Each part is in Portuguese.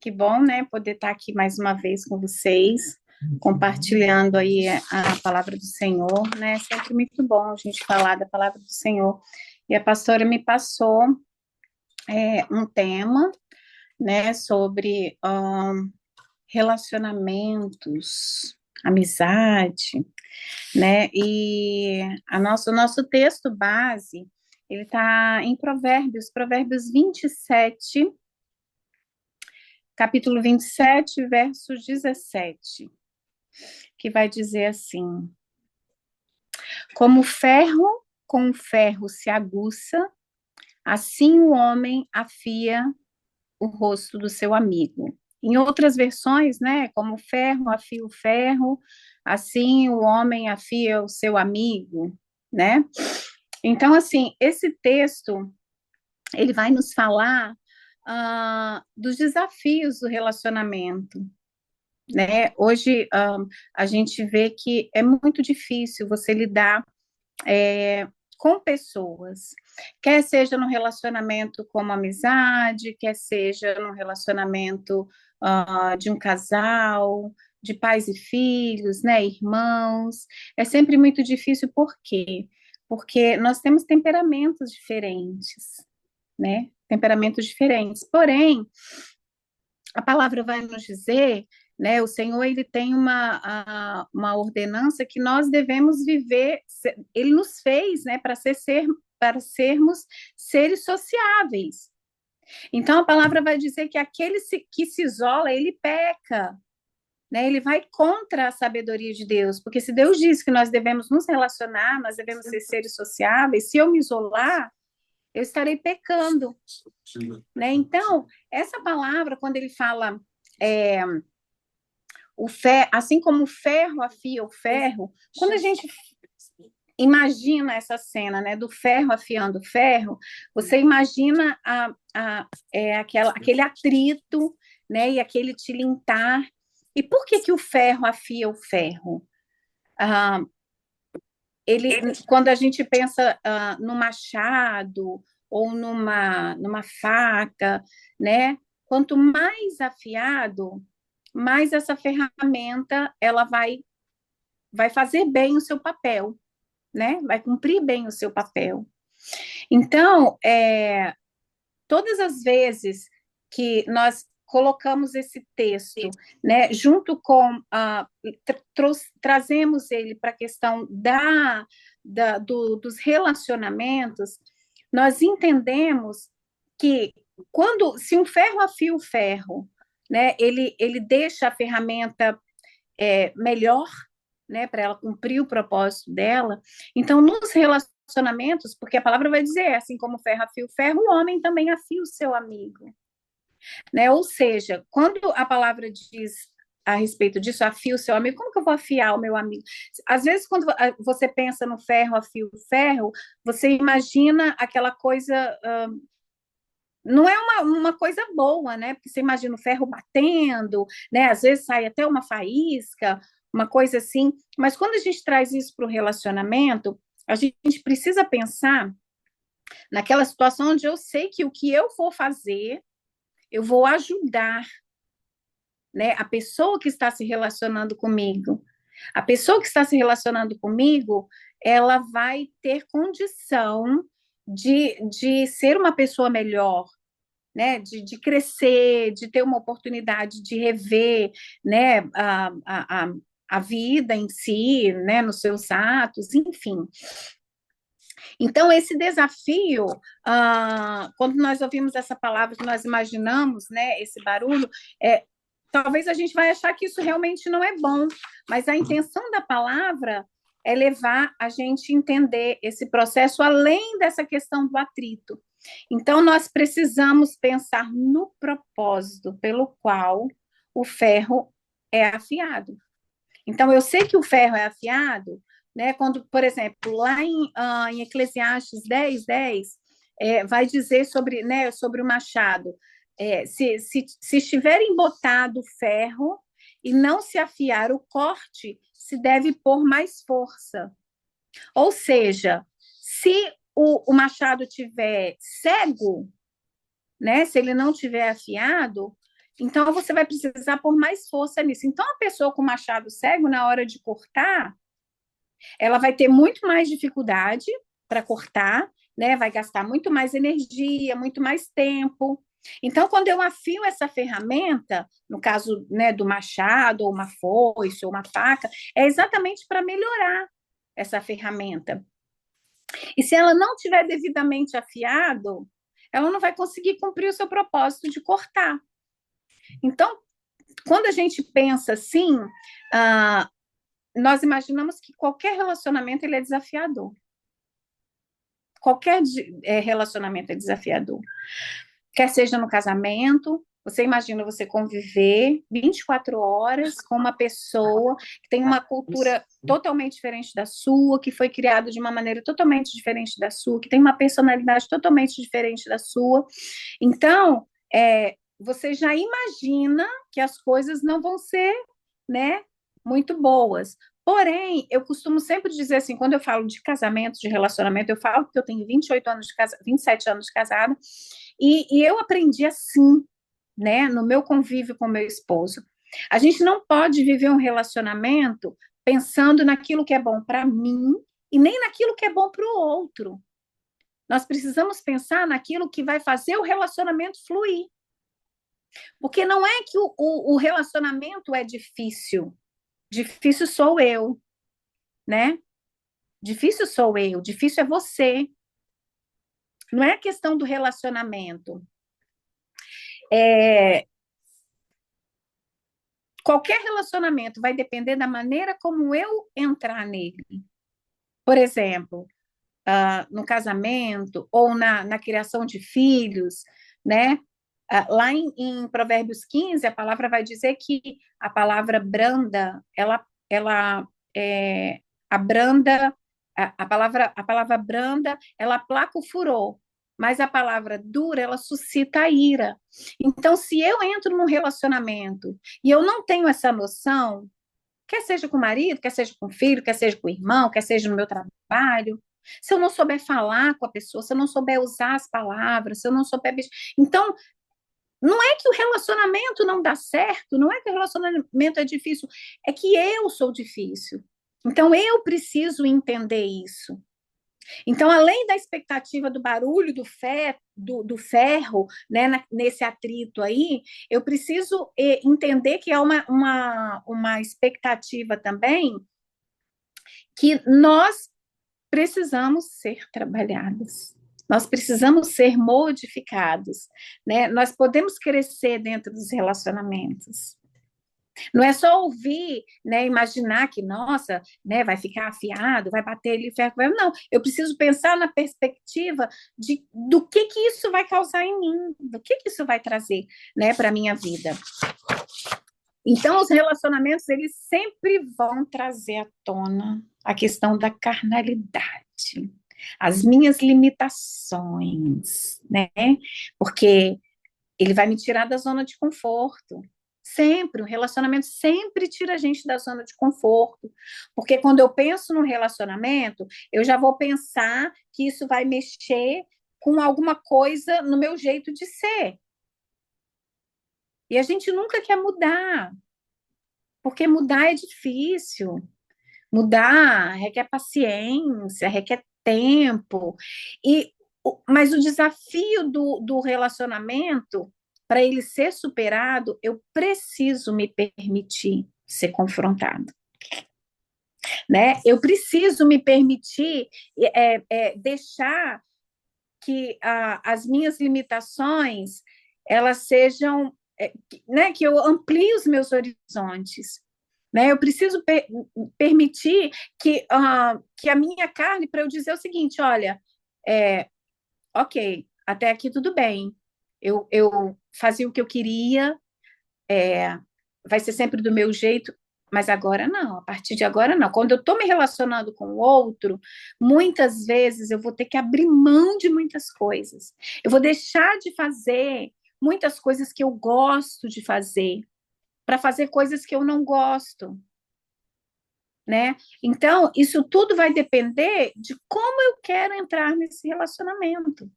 Que bom, né, poder estar aqui mais uma vez com vocês, compartilhando aí a palavra do Senhor, né? É sempre muito bom a gente falar da palavra do Senhor. E a pastora me passou um tema, né, sobre relacionamentos, amizade, né? E o nosso texto base, ele está em Provérbios 27, capítulo 27, verso 17, que vai dizer assim: como ferro com ferro se aguça, assim o homem afia o rosto do seu amigo. Em outras versões, né, como ferro afia o ferro, assim o homem afia o seu amigo, né? Então, assim, esse texto, ele vai nos falar dos desafios do relacionamento, né? Hoje, a gente vê que é muito difícil você lidar com pessoas, quer seja no relacionamento como amizade, quer seja no relacionamento de um casal, de pais e filhos, né, irmãos, é sempre muito difícil, por quê? Porque nós temos temperamentos diferentes, né, temperamentos diferentes, porém, a palavra vai nos dizer, né, o Senhor, ele tem uma ordenança que nós devemos viver, ele nos fez, né, para sermos seres sociáveis. Então, a palavra vai dizer que que se isola, ele peca, né, ele vai contra a sabedoria de Deus, porque se Deus diz que nós devemos nos relacionar, nós devemos ser seres sociáveis, se eu me isolar, eu estarei pecando, né? Então, essa palavra, quando ele fala é, assim como o ferro afia o ferro, quando a gente imagina essa cena, né, do ferro afiando o ferro, você imagina aquele atrito, né, e aquele tilintar. E por que que o ferro afia o ferro? Ah, quando a gente pensa no machado ou numa faca, né, quanto mais afiado, mais essa ferramenta ela vai fazer bem o seu papel, né? Vai cumprir bem o seu papel. Então, todas as vezes que nós colocamos esse texto, né, junto com trazemos ele para a questão dos relacionamentos, nós entendemos que se um ferro afia o ferro, né, ele deixa a ferramenta melhor, né, para ela cumprir o propósito dela. Então, nos relacionamentos, porque a palavra vai dizer, assim como o ferro afia o ferro, o homem também afia o seu amigo, né? Ou seja, quando a palavra diz a respeito disso, afia o seu amigo, como que eu vou afiar o meu amigo? Às vezes, quando você pensa no ferro, afia o ferro, você imagina aquela coisa não é uma coisa boa, né? Porque você imagina o ferro batendo, né? Às vezes sai até uma faísca, uma coisa assim. Mas quando a gente traz isso para o relacionamento, a gente precisa pensar naquela situação onde eu sei que o que eu vou fazer, eu vou ajudar, né? A pessoa que está se relacionando comigo. A pessoa que está se relacionando comigo, ela vai ter condição de ser uma pessoa melhor, né, de crescer, de ter uma oportunidade de rever, né, a vida em si, né, nos seus atos, enfim. Então, esse desafio, quando nós ouvimos essa palavra, que nós imaginamos, né, esse barulho, talvez a gente vai achar que isso realmente não é bom, mas a intenção da palavra é levar a gente a entender esse processo além dessa questão do atrito. Então, nós precisamos pensar no propósito pelo qual o ferro é afiado. Então, eu sei que o ferro é afiado, né? Quando, por exemplo, lá em Eclesiastes 10:10, vai dizer sobre, né, sobre o machado. Se estiver embotado ferro e não se afiar o corte, se deve pôr mais força. Ou seja, se o machado tiver cego, né? Se ele não tiver afiado, então você vai precisar pôr mais força nisso. Então, a pessoa com machado cego, na hora de cortar, ela vai ter muito mais dificuldade para cortar, né? Vai gastar muito mais energia, muito mais tempo. Então, quando eu afio essa ferramenta, no caso, né, do machado, ou uma foice, ou uma faca, é exatamente para melhorar essa ferramenta. E se ela não tiver devidamente afiado, ela não vai conseguir cumprir o seu propósito de cortar. Então, quando a gente pensa assim, ah, nós imaginamos que qualquer relacionamento ele é desafiador. Qualquer relacionamento é desafiador. Quer seja no casamento, você imagina você conviver 24 horas com uma pessoa que tem uma cultura totalmente diferente da sua, que foi criada de uma maneira totalmente diferente da sua, que tem uma personalidade totalmente diferente da sua. Então, você já imagina que as coisas não vão ser, né, muito boas. Porém, eu costumo sempre dizer assim, quando eu falo de casamento, de relacionamento, eu falo que eu tenho 28 anos de 27 anos de casada, e eu aprendi assim, né, no meu convívio com meu esposo. A gente não pode viver um relacionamento pensando naquilo que é bom para mim e nem naquilo que é bom para o outro. Nós precisamos pensar naquilo que vai fazer o relacionamento fluir. Porque não é que o relacionamento é difícil. Difícil sou eu, né? Difícil sou eu, difícil é você. Não é a questão do relacionamento. Qualquer relacionamento vai depender da maneira como eu entrar nele. Por exemplo, no casamento ou na criação de filhos, né? Lá em Provérbios 15, a palavra vai dizer que a palavra branda, ela abranda, a palavra branda, ela aplaca o furor, mas a palavra dura, ela suscita a ira. Então, se eu entro num relacionamento e eu não tenho essa noção, quer seja com o marido, quer seja com o filho, quer seja com o irmão, quer seja no meu trabalho, se eu não souber falar com a pessoa, se eu não souber usar as palavras, se eu não souber. Então, não é que o relacionamento não dá certo, não é que o relacionamento é difícil, é que eu sou difícil. Então, eu preciso entender isso. Então, além da expectativa do barulho do ferro, né, nesse atrito aí, eu preciso entender que é uma expectativa também que nós precisamos ser trabalhados. Nós precisamos ser modificados, né? Nós podemos crescer dentro dos relacionamentos. Não é só ouvir, né, imaginar que, nossa, né, vai ficar afiado, vai bater ali, ferro. Não, eu preciso pensar na perspectiva do que isso vai causar em mim, do que isso vai trazer, né, para a minha vida. Então, os relacionamentos, eles sempre vão trazer à tona a questão da carnalidade, as minhas limitações, né? Porque ele vai me tirar da zona de conforto. Sempre, o relacionamento sempre tira a gente da zona de conforto. Porque quando eu penso no relacionamento, eu já vou pensar que isso vai mexer com alguma coisa no meu jeito de ser. E a gente nunca quer mudar, porque mudar é difícil. Mudar requer paciência, requer tempo. Mas o desafio do relacionamento, para ele ser superado, eu preciso me permitir ser confrontado. Né? Eu preciso me permitir deixar que as minhas limitações elas sejam, né, que eu amplie os meus horizontes. Né? Eu preciso permitir que a minha carne, para eu dizer o seguinte, olha, ok, até aqui tudo bem, eu fazia o que eu queria, vai ser sempre do meu jeito, mas agora não, a partir de agora não. Quando eu estou me relacionando com o outro, muitas vezes eu vou ter que abrir mão de muitas coisas. Eu vou deixar de fazer muitas coisas que eu gosto de fazer, para fazer coisas que eu não gosto. Né? Então, isso tudo vai depender de como eu quero entrar nesse relacionamento.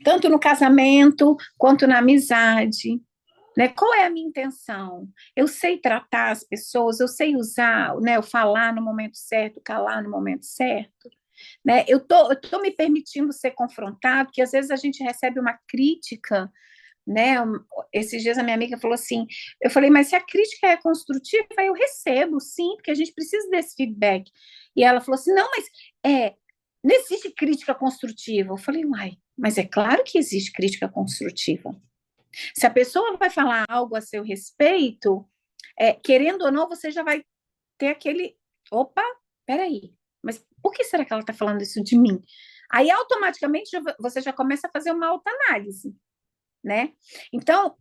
tanto no casamento quanto na amizade, né? Qual é a minha intenção? Eu sei tratar as pessoas, eu sei usar, né? Eu falar no momento certo, calar no momento certo, né? Eu tô me permitindo ser confrontado, porque às vezes a gente recebe uma crítica, né? Esses dias a minha amiga falou assim, eu falei, mas se a crítica é construtiva, eu recebo, sim, porque a gente precisa desse feedback. E ela falou assim, não, mas não existe crítica construtiva. Eu falei, uai, mas é claro que existe crítica construtiva. Se a pessoa vai falar algo a seu respeito, querendo ou não, você já vai ter aquele, opa, peraí, mas por que será que ela está falando isso de mim? Aí, automaticamente, você já começa a fazer uma autoanálise, né? Então,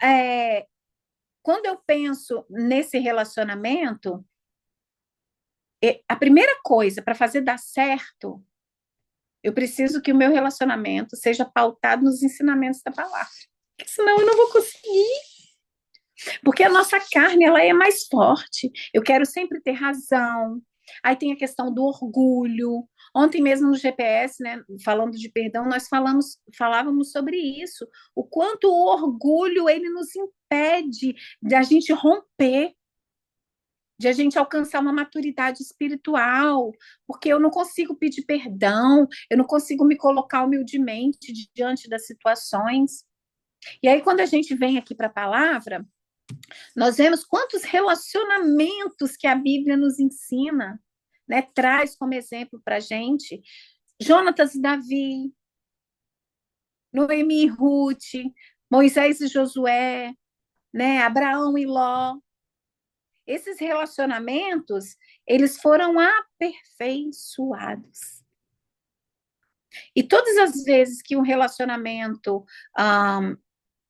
quando eu penso nesse relacionamento, a primeira coisa para fazer dar certo, eu preciso que o meu relacionamento seja pautado nos ensinamentos da palavra. Senão eu não vou conseguir. Porque a nossa carne, ela é mais forte. Eu quero sempre ter razão. Aí tem a questão do orgulho. Ontem mesmo no GPS, né, falando de perdão, nós falávamos sobre isso. O quanto o orgulho, ele nos impede de a gente romper, de a gente alcançar uma maturidade espiritual, porque eu não consigo pedir perdão, eu não consigo me colocar humildemente diante das situações. E aí, quando a gente vem aqui para a palavra, nós vemos quantos relacionamentos que a Bíblia nos ensina, né? Traz como exemplo para a gente. Jonatas e Davi, Noemi e Ruth, Moisés e Josué, né? Abraão e Ló. Esses relacionamentos, eles foram aperfeiçoados. E todas as vezes que um relacionamento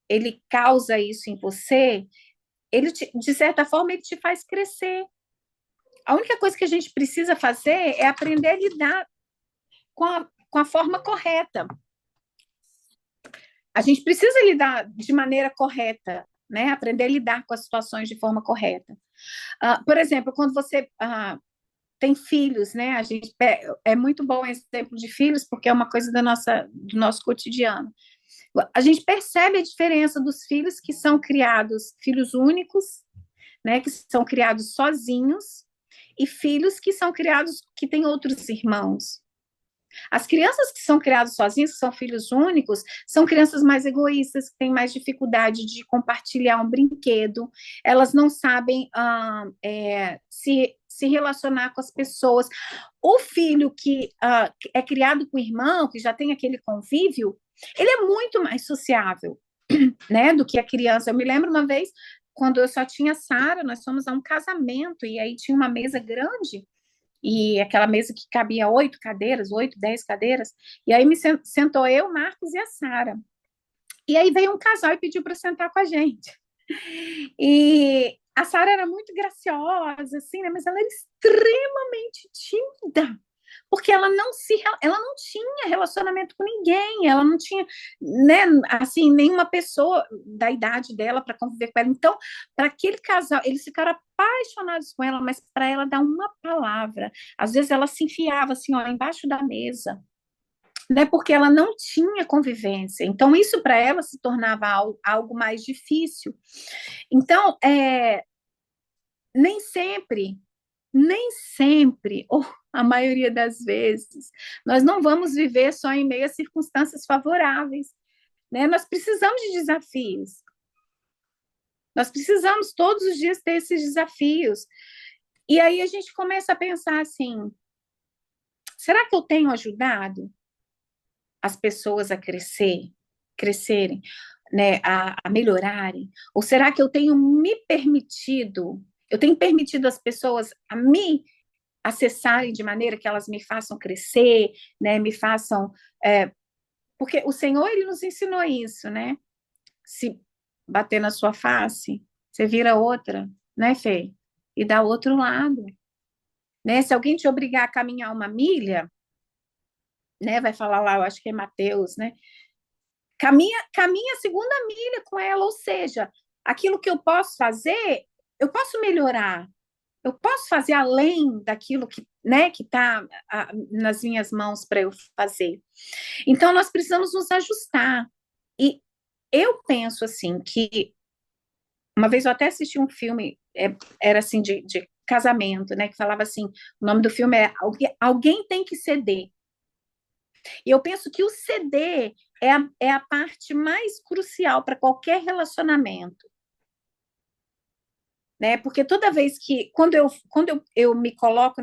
ele causa isso em você, de certa forma, ele te faz crescer. A única coisa que a gente precisa fazer é aprender a lidar com a forma correta. A gente precisa lidar de maneira correta, né? Aprender a lidar com as situações de forma correta. Por exemplo, quando você tem filhos, né? A gente é muito bom esse exemplo de filhos, porque é uma coisa do nosso cotidiano. A gente percebe a diferença dos filhos que são criados, filhos únicos, né? Que são criados sozinhos, e filhos que são criados, que têm outros irmãos. As crianças que são criadas sozinhas, que são filhos únicos, são crianças mais egoístas, que têm mais dificuldade de compartilhar um brinquedo, elas não sabem se relacionar com as pessoas. O filho que é criado com o irmão, que já tem aquele convívio, ele é muito mais sociável, né, do que a criança. Eu me lembro uma vez, quando eu só tinha Sara, nós fomos a um casamento, e aí tinha uma mesa grande, e aquela mesa que cabia 8 cadeiras, 8, 10 cadeiras, e aí me sentou eu, Marcos e a Sara. E aí veio um casal e pediu para sentar com a gente. E a Sara era muito graciosa, assim, né? Mas ela era extremamente tímida, porque ela não tinha relacionamento com ninguém, ela não tinha, né, assim, nenhuma pessoa da idade dela para conviver com ela. Então, para aquele casal, eles ficaram apaixonados com ela, mas para ela dar uma palavra, às vezes ela se enfiava assim, ó, embaixo da mesa, né, porque ela não tinha convivência. Então, isso para ela se tornava algo mais difícil. Então, nem sempre, nem sempre, ou a maioria das vezes, nós não vamos viver só em meio a circunstâncias favoráveis, né? Nós precisamos de desafios. Nós precisamos todos os dias ter esses desafios. E aí a gente começa a pensar assim: será que eu tenho ajudado as pessoas a crescerem, né, a melhorarem? Ou será que eu tenho eu tenho permitido as pessoas a me acessarem de maneira que elas me façam crescer, né, me façam... porque o Senhor, ele nos ensinou isso, né? Se bater na sua face, você vira outra, né, Fê? E dá outro lado, né? Se alguém te obrigar a caminhar uma milha, né, vai falar lá, eu acho que é Mateus, né? Caminha a segunda milha com ela, ou seja, aquilo que eu posso fazer, eu posso melhorar, eu posso fazer além daquilo que, né, que está nas minhas mãos para eu fazer. Então, nós precisamos nos ajustar. E eu penso assim que uma vez eu até assisti um filme, era assim de casamento, né? Que falava assim, o nome do filme é Alguém Tem que Ceder. E eu penso que o ceder é a parte mais crucial para qualquer relacionamento, né? Porque toda vez que, quando eu me coloco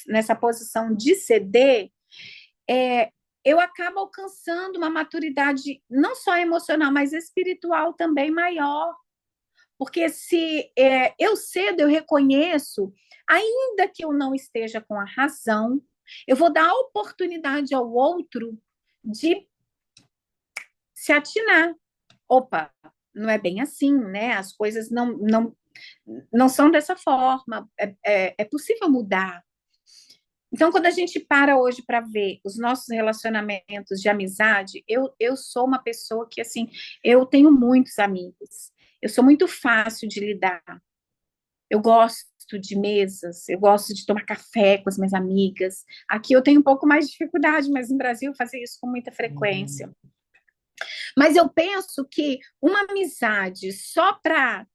nessa posição de ceder, é, eu acabo alcançando uma maturidade não só emocional, mas espiritual também maior. Porque se eu cedo, eu reconheço, ainda que eu não esteja com a razão, eu vou dar a oportunidade ao outro de se atinar. Opa, não é bem assim, né? As coisas não são dessa forma, é possível mudar. Então, quando a gente para hoje para ver os nossos relacionamentos de amizade, eu sou uma pessoa que, assim, eu tenho muitos amigos, eu sou muito fácil de lidar, eu gosto de mesas, eu gosto de tomar café com as minhas amigas. Aqui eu tenho um pouco mais de dificuldade, mas no Brasil eu fazia isso com muita frequência. Mas eu penso que uma amizade só para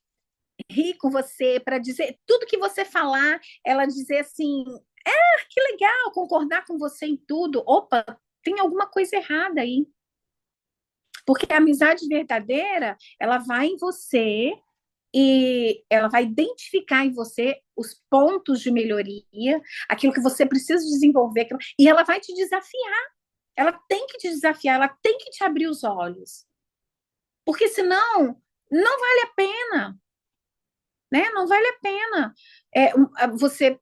rir com você, para dizer tudo que você falar, ela dizer assim, que legal, concordar com você em tudo. Opa, tem alguma coisa errada aí. Porque a amizade verdadeira, ela vai em você e ela vai identificar em você os pontos de melhoria, aquilo que você precisa desenvolver, e ela vai te desafiar. Ela tem que te desafiar, ela tem que te abrir os olhos. Porque senão, não vale a pena, né? Não vale a pena você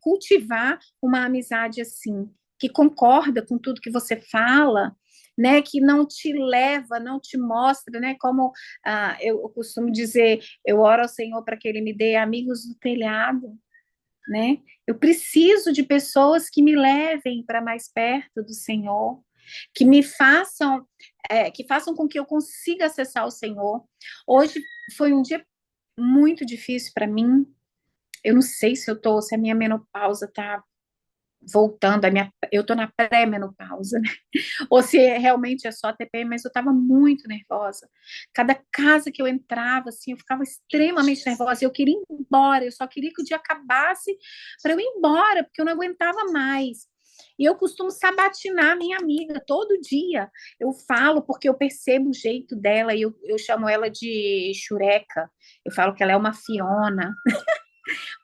cultivar uma amizade assim, que concorda com tudo que você fala, né? Que não te leva, não te mostra, né? Como eu costumo dizer, eu oro ao Senhor para que Ele me dê amigos do telhado, né? Eu preciso de pessoas que me levem para mais perto do Senhor, que me façam, que façam com que eu consiga acessar o Senhor. Hoje foi um dia muito difícil para mim. Eu não sei se a minha menopausa tá voltando, eu tô na pré-menopausa, né? Ou se realmente é só a TPM, mas eu estava muito nervosa. Cada casa que eu entrava, assim, eu ficava extremamente nervosa. Eu queria ir embora, eu só queria que o dia acabasse para eu ir embora, porque eu não aguentava mais. E eu costumo sabatinar minha amiga todo dia. Eu falo porque eu percebo o jeito dela e eu chamo ela de Xureca. Eu falo que ela é uma Fiona,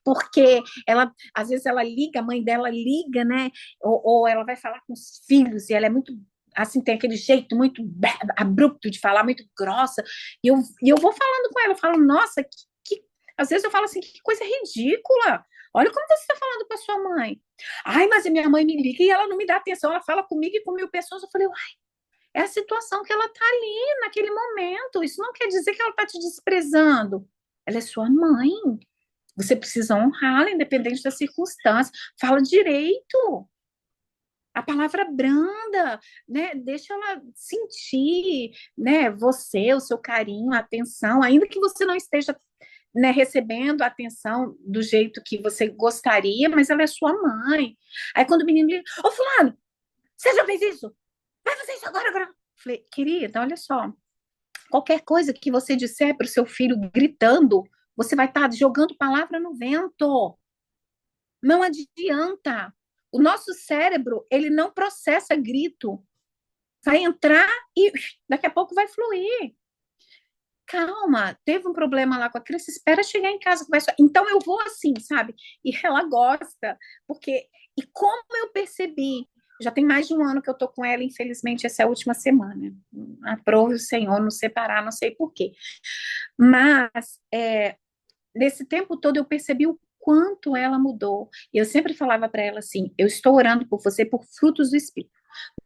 porque ela, às vezes ela liga, a mãe dela liga, né? Ou ela vai falar com os filhos e ela é muito assim, tem aquele jeito muito abrupto de falar, muito grossa. E eu vou falando com ela, eu falo, nossa, às vezes eu falo assim, que coisa ridícula. Olha como você está falando com a sua mãe. Ai, mas a minha mãe me liga e ela não me dá atenção, ela fala comigo e com 1.000 pessoas. Eu falei, uai, é a situação que ela está ali naquele momento. Isso não quer dizer que ela está te desprezando. Ela é sua mãe. Você precisa honrá-la, independente das circunstâncias. Fala direito. A palavra branda, né? Deixa ela sentir, né? Você, o seu carinho, a atenção, ainda que você não esteja, né, recebendo a atenção do jeito que você gostaria, mas ela é sua mãe. Aí quando o menino liga, ô fulano, você já fez isso? Vai fazer isso agora. Falei, querida, olha só, qualquer coisa que você disser para o seu filho gritando, você vai estar jogando palavra no vento. Não adianta. O nosso cérebro, ele não processa grito. Vai entrar e daqui a pouco vai fluir. Calma, teve um problema lá com a criança, espera chegar em casa que vai. Então eu vou assim, sabe? E ela gosta, porque e como eu percebi, já tem mais de um ano que eu tô com ela, infelizmente essa é a última semana. Aprove o Senhor nos separar, não sei por quê. Mas nesse tempo todo eu percebi o quanto ela mudou. E eu sempre falava para ela assim: eu estou orando por você por frutos do Espírito.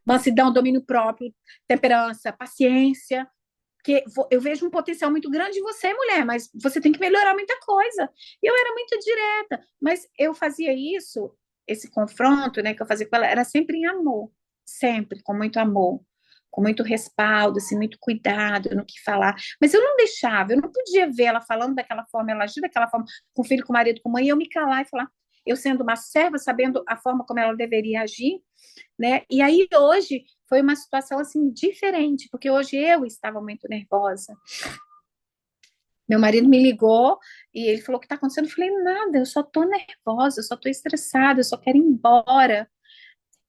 Mansidão, domínio próprio, temperança, paciência. Porque eu vejo um potencial muito grande em você, mulher, mas você tem que melhorar muita coisa. E eu era muito direta, mas eu fazia isso, esse confronto, né, que eu fazia com ela, era sempre em amor, sempre, com muito amor, com muito respaldo, assim, muito cuidado no que falar. Mas eu não deixava, eu não podia ver ela falando daquela forma, ela agir daquela forma, com o filho, com o marido, com a mãe, e eu me calar e falar, eu sendo uma serva, sabendo a forma como ela deveria agir, né? E aí hoje foi uma situação assim diferente, porque hoje eu estava muito nervosa. Meu marido me ligou e ele falou: o que está acontecendo? Eu falei: nada, eu só estou nervosa, eu só estou estressada, eu só quero ir embora.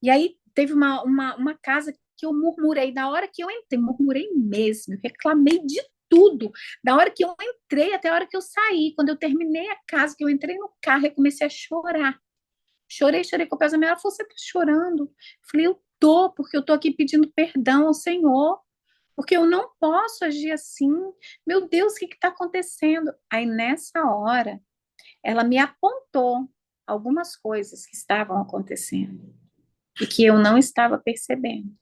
E aí teve uma casa que eu murmurei, da hora que eu entrei, murmurei mesmo, eu reclamei de tudo, da hora que eu entrei até a hora que eu saí. Quando eu terminei a casa, que eu entrei no carro, eu comecei a chorar. Chorei, chorei com o peso. Ela falou: você está chorando? Eu falei: eu tô, porque eu tô aqui pedindo perdão ao Senhor, porque eu não posso agir assim. Meu Deus, o que está acontecendo? Aí nessa hora, ela me apontou algumas coisas que estavam acontecendo e que eu não estava percebendo.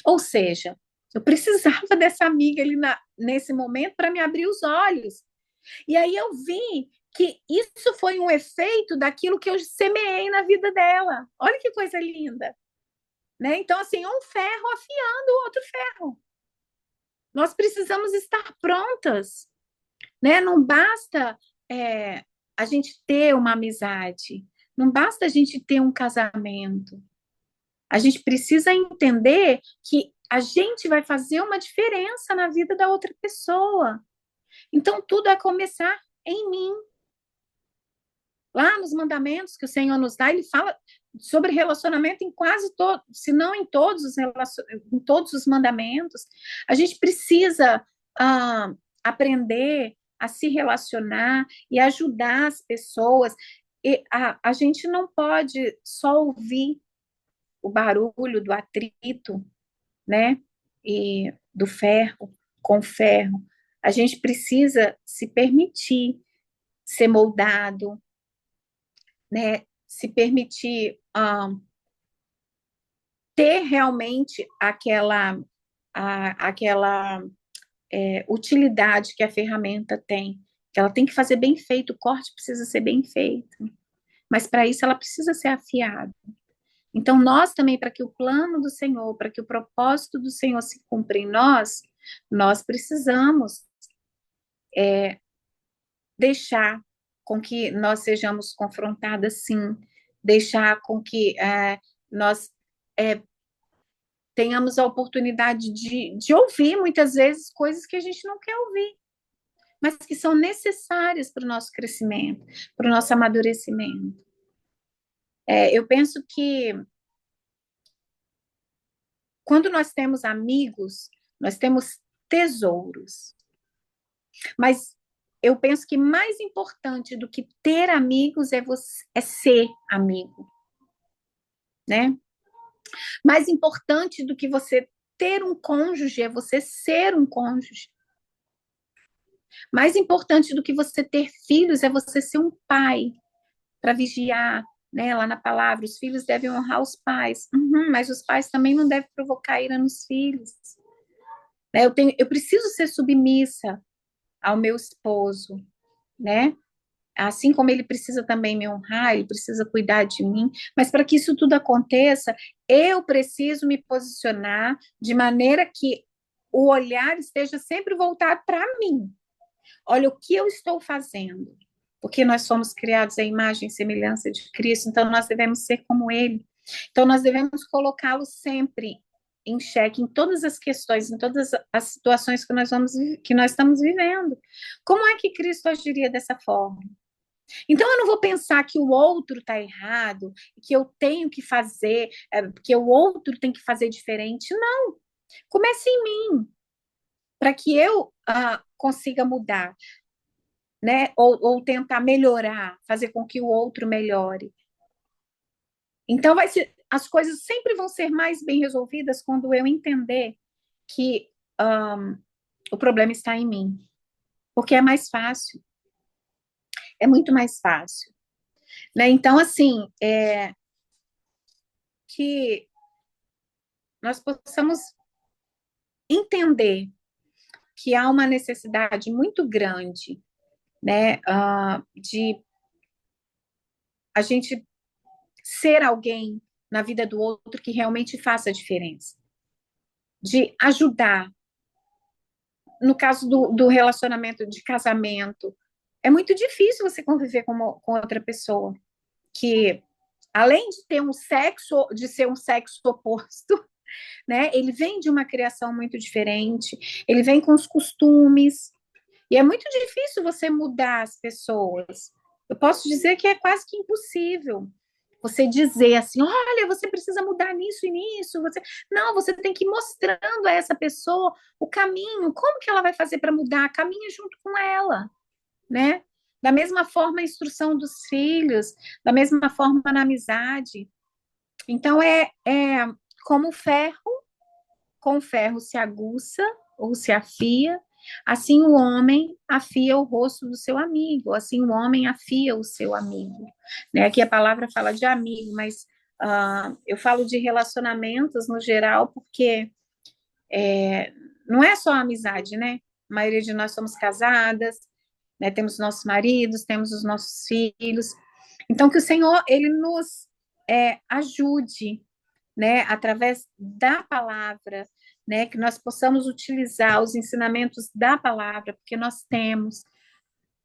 Ou seja, eu precisava dessa amiga ali nesse momento para me abrir os olhos. E aí eu vi que isso foi um efeito daquilo que eu semeei na vida dela. Olha que coisa linda, né? Então, assim, um ferro afiando o outro ferro. Nós precisamos estar prontas, né? Não basta a gente ter uma amizade, não basta a gente ter um casamento. A gente precisa entender que a gente vai fazer uma diferença na vida da outra pessoa. Então, tudo vai começar em mim. Lá nos mandamentos que o Senhor nos dá, ele fala sobre relacionamento em quase todos, se não em todos em todos os mandamentos. A gente precisa aprender a se relacionar e ajudar as pessoas. E a gente não pode só ouvir o barulho do atrito, né? E do ferro com ferro. A gente precisa se permitir ser moldado, né? Se permitir ter realmente aquela utilidade que a ferramenta tem. Que ela tem que fazer bem feito, o corte precisa ser bem feito. Mas para isso ela precisa ser afiada. Então, nós também, para que o plano do Senhor, para que o propósito do Senhor se cumpra em nós precisamos deixar com que nós sejamos confrontadas, sim, deixar com que nós tenhamos a oportunidade de ouvir, muitas vezes, coisas que a gente não quer ouvir, mas que são necessárias para o nosso crescimento, para o nosso amadurecimento. Eu penso que quando nós temos amigos, nós temos tesouros. Mas eu penso que mais importante do que ter amigos é ser amigo, né? Mais importante do que você ter um cônjuge é você ser um cônjuge. Mais importante do que você ter filhos é você ser um pai para vigiar, né? Lá na palavra, os filhos devem honrar os pais. Mas os pais também não devem provocar ira nos filhos. Eu preciso ser submissa ao meu esposo, né? Assim como ele precisa também me honrar, ele precisa cuidar de mim, mas para que isso tudo aconteça, eu preciso me posicionar de maneira que o olhar esteja sempre voltado para mim. Olha o que eu estou fazendo, porque nós somos criados à imagem e semelhança de Cristo, então nós devemos ser como ele. Então nós devemos colocá-lo sempre em xeque em todas as questões, em todas as situações que nós estamos vivendo. Como é que Cristo agiria dessa forma? Então, eu não vou pensar que o outro está errado, que eu tenho que fazer, que o outro tem que fazer diferente. Não. Comece em mim, para que eu consiga mudar, né? Ou tentar melhorar, fazer com que o outro melhore. Então, as coisas sempre vão ser mais bem resolvidas quando eu entender que o problema está em mim. Porque é mais fácil. É muito mais fácil. Né? Então, assim, que nós possamos entender que há uma necessidade muito grande, né, de a gente ser alguém na vida do outro que realmente faça a diferença, de ajudar. No caso do relacionamento de casamento, é muito difícil você conviver com outra pessoa que, além de ter de ser um sexo oposto, né? Ele vem de uma criação muito diferente, ele vem com os costumes, e é muito difícil você mudar as pessoas. Eu posso dizer que é quase que impossível. Você dizer assim, olha, você precisa mudar nisso e nisso. Você... Não, você tem que ir mostrando a essa pessoa o caminho. Como que ela vai fazer para mudar? Caminha junto com ela, né? Da mesma forma, a instrução dos filhos, da mesma forma na amizade. Então, é como o ferro, com o ferro se aguça ou se afia, assim o homem afia o rosto do seu amigo, assim o homem afia o seu amigo. Né? Aqui a palavra fala de amigo, mas eu falo de relacionamentos no geral, porque não é só amizade, né? A maioria de nós somos casadas, né? Temos nossos maridos, temos os nossos filhos. Então, que o Senhor, ele nos ajude, né, através da palavra, né, que nós possamos utilizar os ensinamentos da palavra, porque nós temos,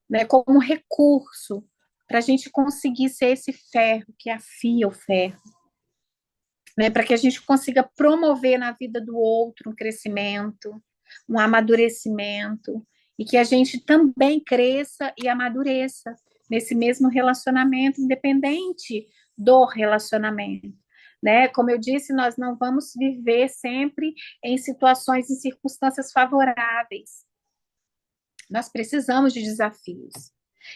né, como recurso para a gente conseguir ser esse ferro que afia o ferro, né, para que a gente consiga promover na vida do outro um crescimento, um amadurecimento, e que a gente também cresça e amadureça nesse mesmo relacionamento, independente do relacionamento. Né? Como eu disse, nós não vamos viver sempre em situações e circunstâncias favoráveis. Nós precisamos de desafios.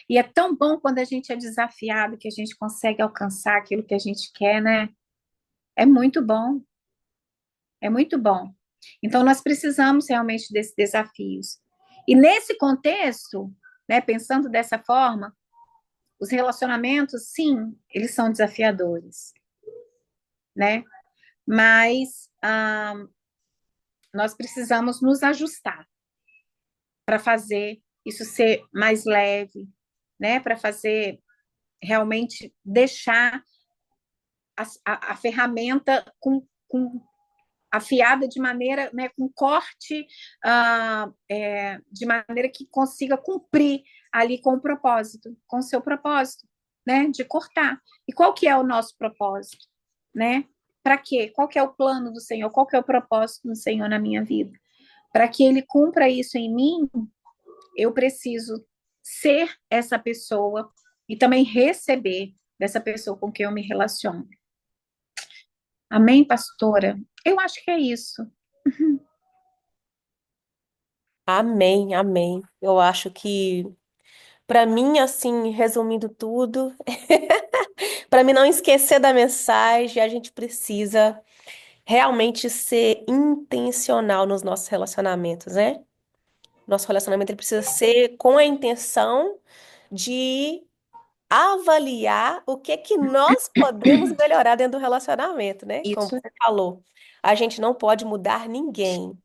E é tão bom quando a gente é desafiado que a gente consegue alcançar aquilo que a gente quer, né? É muito bom, é muito bom. Então, nós precisamos realmente desses desafios. E nesse contexto, né, pensando dessa forma, os relacionamentos, sim, eles são desafiadores, né? Mas nós precisamos nos ajustar para fazer isso ser mais leve, né? Para fazer realmente deixar a ferramenta com afiada de maneira, né, com corte, de maneira que consiga cumprir ali com o propósito, com o seu propósito, né, de cortar. E qual que é o nosso propósito, né? Para quê? Qual que é o plano do Senhor? Qual que é o propósito do Senhor na minha vida? Para que Ele cumpra isso em mim, eu preciso ser essa pessoa e também receber dessa pessoa com quem eu me relaciono. Amém, pastora? Eu acho que é isso. Amém, amém. Eu acho que, para mim, assim, resumindo tudo, para mim não esquecer da mensagem, a gente precisa realmente ser intencional nos nossos relacionamentos, né? Nosso relacionamento ele precisa ser com a intenção de avaliar o que que nós podemos melhorar dentro do relacionamento, né? Como Isso. você falou, a gente não pode mudar ninguém,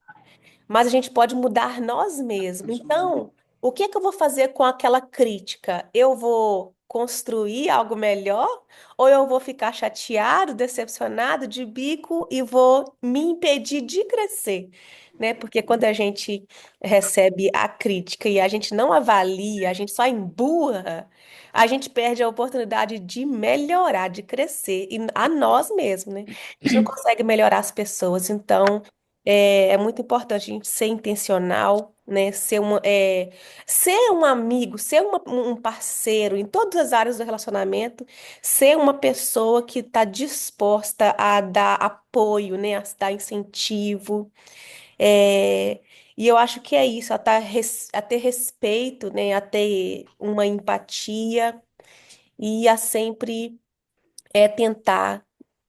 mas a gente pode mudar nós mesmos. Então, o que é que eu vou fazer com aquela crítica? Eu vou construir algo melhor ou eu vou ficar chateado, decepcionado, de bico e vou me impedir de crescer, né? Porque quando a gente recebe a crítica e a gente não avalia, a gente só emburra, a gente perde a oportunidade de melhorar, de crescer e a nós mesmos, né? A gente não consegue melhorar as pessoas, então é muito importante a gente ser intencional, né? Ser um amigo, ser um parceiro em todas as áreas do relacionamento, ser uma pessoa que está disposta a dar apoio, né? A dar incentivo. É, e eu acho que é isso, a ter respeito, né? A ter uma empatia e a sempre tentar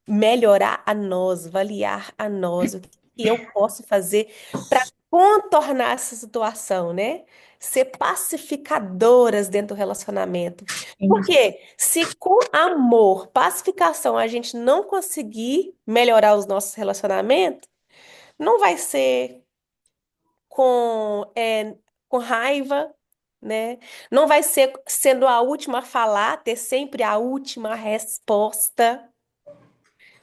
melhorar a nós, avaliar a nós, o que eu posso fazer para contornar essa situação, né? Ser pacificadoras dentro do relacionamento. Porque se com amor, pacificação, a gente não conseguir melhorar os nossos relacionamentos, não vai ser com raiva, né? Não vai ser sendo a última a falar, ter sempre a última resposta,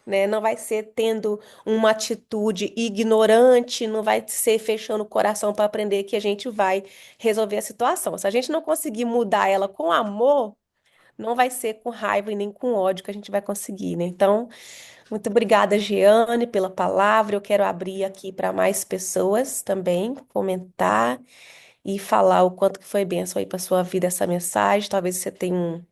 né? Não vai ser tendo uma atitude ignorante, não vai ser fechando o coração para aprender que a gente vai resolver a situação. Se a gente não conseguir mudar ela com amor, não vai ser com raiva e nem com ódio que a gente vai conseguir, né? Então, muito obrigada, Jeane, pela palavra. Eu quero abrir aqui para mais pessoas também comentar e falar o quanto que foi bênção aí para sua vida essa mensagem. Talvez você tenha